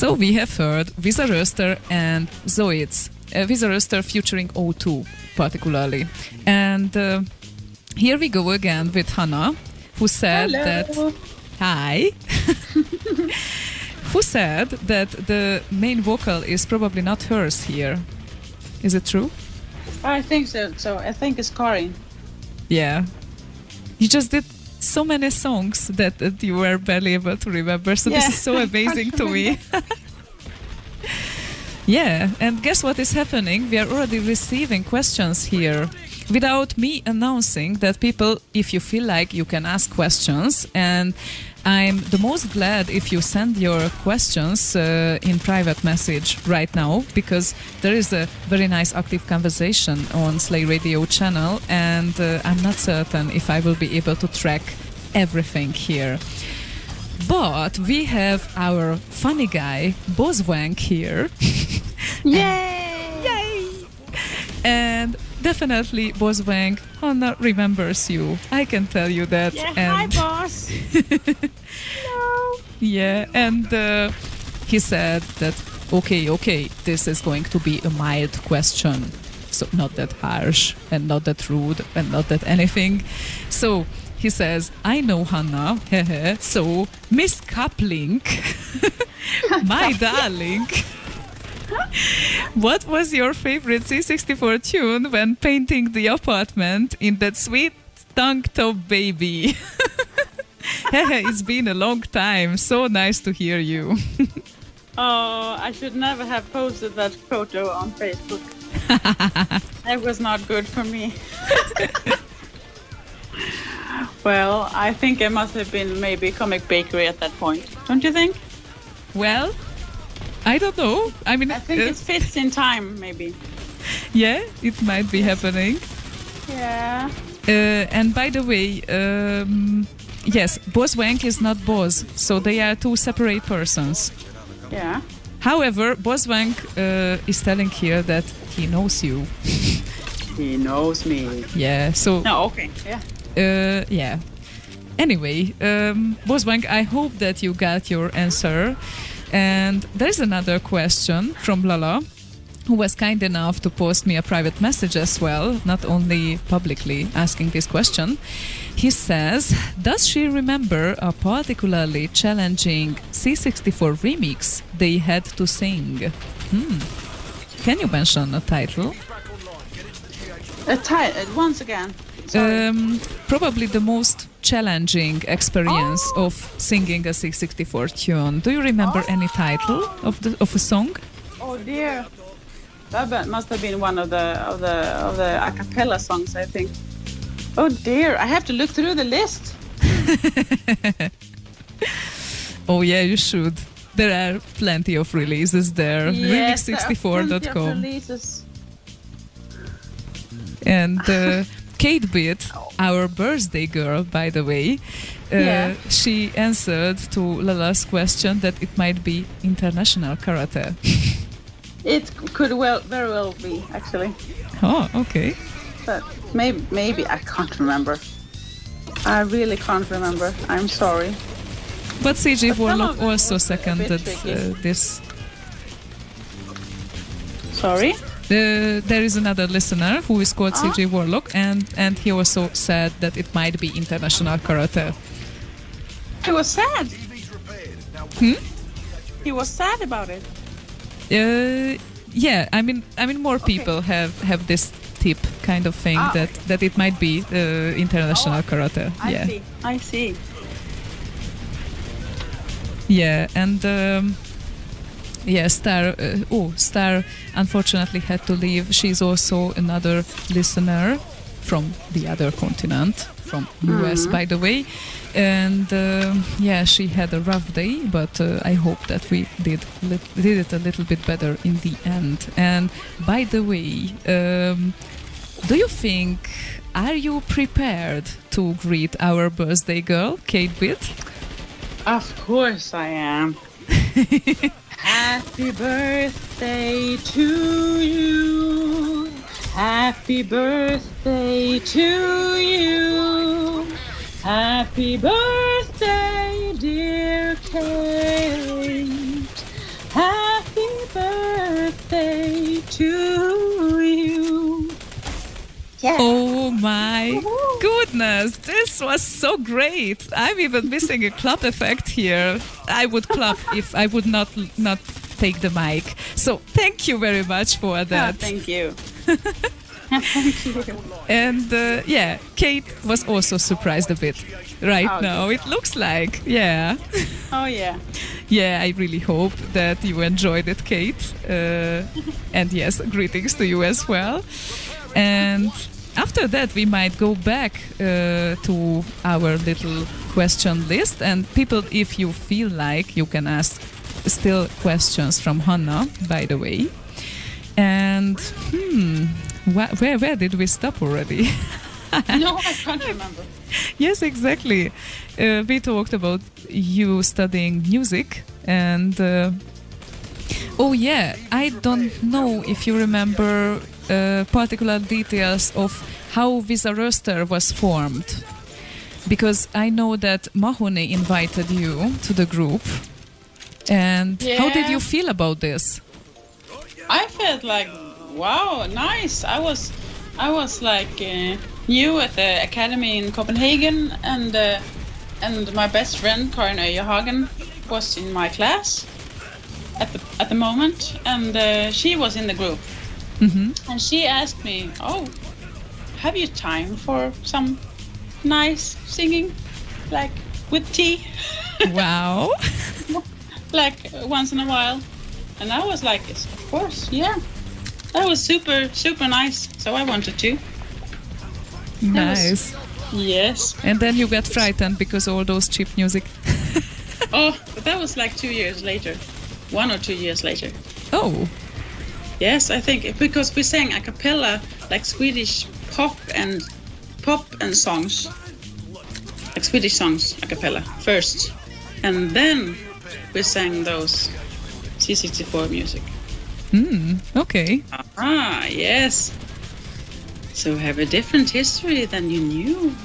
So we have heard Visa Röster and Zoids. Visa Röster featuring O2 particularly. And here we go again with Hannah, who said that... Hi! Who said that the main vocal is probably not hers here. Is it true? I think so. So I think it's Karin. Yeah. You just did so many songs that you were barely able to remember. So this is so amazing to me. Yeah, and guess what is happening? We are already receiving questions here. Without me announcing that people, if you feel like, you can ask questions. And I'm the most glad if you send your questions in private message right now, because there is a very nice active conversation on Slay Radio channel, and I'm not certain if I will be able to track everything here. But we have our funny guy, Bozwank, here. Yay! Yay! And definitely, Bozwank, Hannah remembers you. I can tell you that. Yeah, and hi, boss. Hello. Yeah, and he said that, okay, this is going to be a mild question. So not that harsh, and not that rude, and not that anything. So he says, I know Hannah, so Miss Kaplink, my darling, what was your favorite C64 tune when painting the apartment in that sweet tank top baby? It's been a long time, so nice to hear you. Oh, I should never have posted that photo on Facebook. That was not good for me. Well, I think I must have been maybe Comic Bakery at that point. Don't you think? Well, I don't know. I mean, I think it fits in time, maybe. Yeah, it might be happening. Yeah. And by the way, yes, Bozwank is not Boz, so they are two separate persons. Yeah. However, Bozwank is telling here that he knows you. He knows me. Yeah, so... No, okay, yeah. Yeah. Anyway, Bozwank, I hope that you got your answer. And there's another question from Lala, who was kind enough to post me a private message as well, not only publicly asking this question. He says, does she remember a particularly challenging C64 remix they had to sing? Can you mention a title? A title, once again. Sorry. Probably the most challenging experience of singing a C64 tune. Do you remember any title of a song? Oh dear. That must have been one of the a cappella songs, I think. Oh dear, I have to look through the list. Oh yeah, you should. There are plenty of releases there. Yes, Remix64.com. releases. And Kate Bitt, our birthday girl, by the way, she answered to Lala's question that it might be international karate. It could very well be, actually. Oh, okay. But maybe I can't remember. I really can't remember. I'm sorry. But CJ Warlock them also was a bit seconded tricky. this. Sorry? There is another listener who is called CJ Warlock, and he also said that it might be international karate. He was sad. He was sad about it. Yeah, I mean, more people have this tip kind of thing that it might be international karate. I see. Yeah, and Star unfortunately had to leave. She's also another listener from the other continent, from US, by the way. And she had a rough day, but I hope that we did it a little bit better in the end. And by the way, do you think, are you prepared to greet our birthday girl, Kate Bitt? Of course I am. Happy birthday to you. Happy birthday to you. Happy birthday, dear Kate. my goodness, this was so great. I'm even missing a clap effect here. I would clap if I would not take the mic. So thank you very much for that. Thank you. And yeah, Kate was also surprised a bit right now. It looks like, yeah. Oh yeah. Yeah, I really hope that you enjoyed it, Kate. And yes, greetings to you as well. And after that, we might go back to our little question list. And people, if you feel like, you can ask still questions from Hanna, by the way. And where did we stop already? No, I can't remember. Yes, exactly. We talked about you studying music and oh yeah, I don't know if you remember particular details of how Visa Röster was formed, because I know that Mahoney invited you to the group. And how did you feel about this? I felt like, wow, nice. I was like new at the academy in Copenhagen, and my best friend Karin Øyehagen was in my class at the moment, and she was in the group. And she asked me, "Oh, have you time for some nice singing, like with tea?" Wow. Like once in a while. And I was like, yes, of course, yeah. That was super, super nice. So I wanted to. Nice. Yes. And then you got frightened because all those cheap music. Oh, but that was like 2 years later. 1 or 2 years later. Oh. Yes, I think because we sang a cappella, like Swedish pop and songs. Like Swedish songs a cappella first. And then we sang those C64 music. Okay. Ah, yes. So have a different history than you knew.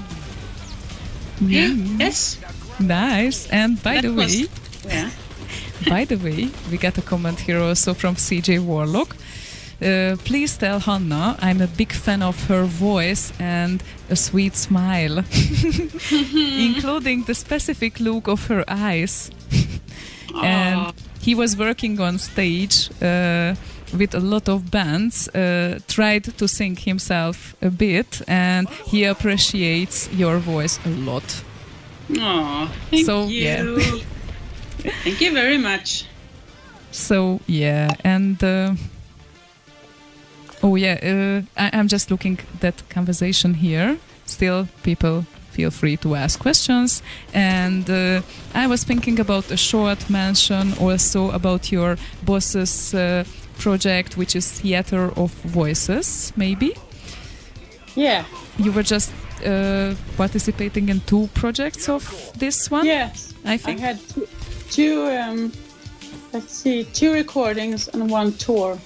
Yeah. Yes. Nice. And by the way, yeah. by the way, we got a comment here also from CJ Warlock. Please tell Hanna I'm a big fan of her voice and a sweet smile, including the specific look of her eyes. And he was working on stage with a lot of bands, tried to sing himself a bit, and he appreciates your voice a lot. Oh, thank you. Yeah. Thank you very much. So, yeah, and I'm just looking that conversation here. Still, people feel free to ask questions. And I was thinking about a short mention also about your boss's project, which is Theater of Voices, maybe? Yeah. You were just participating in 2 projects of this one? Yes. I think. I had two recordings and 1 tour.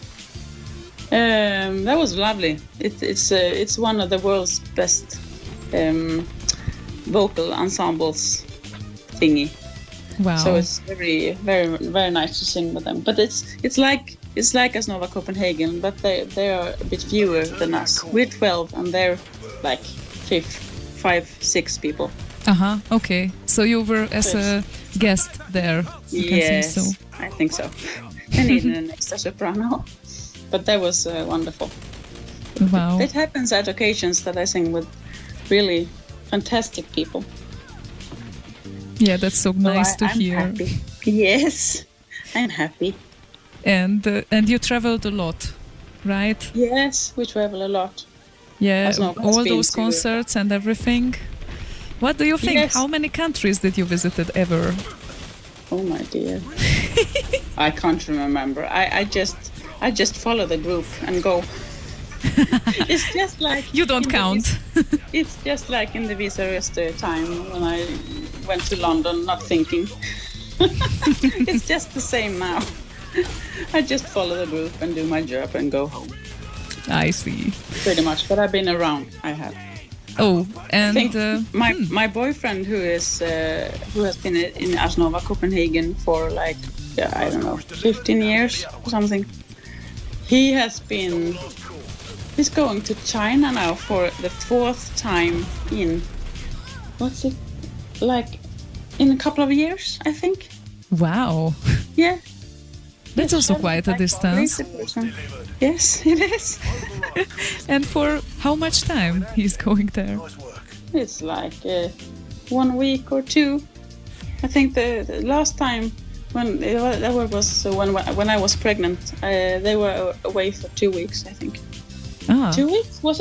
That was lovely. It's one of the world's best vocal ensembles thingy. Wow. So it's very, very, very nice to sing with them. But it's like Asnova Copenhagen, but they are a bit fewer than us. We're 12 and they're like 5, 6 people. Okay. So you were as a guest there. You can say so. I think so. I need an extra soprano. But that was wonderful. Wow. It happens at occasions that I sing with really fantastic people. Yeah, that's so nice to hear. I'm happy. Yes, I'm happy. And you traveled a lot, right? Yes, we travel a lot. Yeah, all those concerts and everything. What do you think? Yes. How many countries did you visited ever? Oh my dear. I can't remember. I just follow the group and go. It's just like you don't count. It's just like in the Visa Röster time when I went to London, not thinking. It's just the same now. I just follow the group and do my job and go home. I see. Pretty much, but I've been around. I have. Oh, and I think my boyfriend who has been in Asnova Copenhagen for like I don't know 15 years or something. He has been He's going to China now for the 4th time in, what's it, like, in a couple of years, I think. Wow. Yeah. That's also quite a distance. Yes, it is. And for how much time he's going there? It's like 1 week or 2. I think the last time when I was pregnant, they were away for 2 weeks, I think. 2 weeks, was it?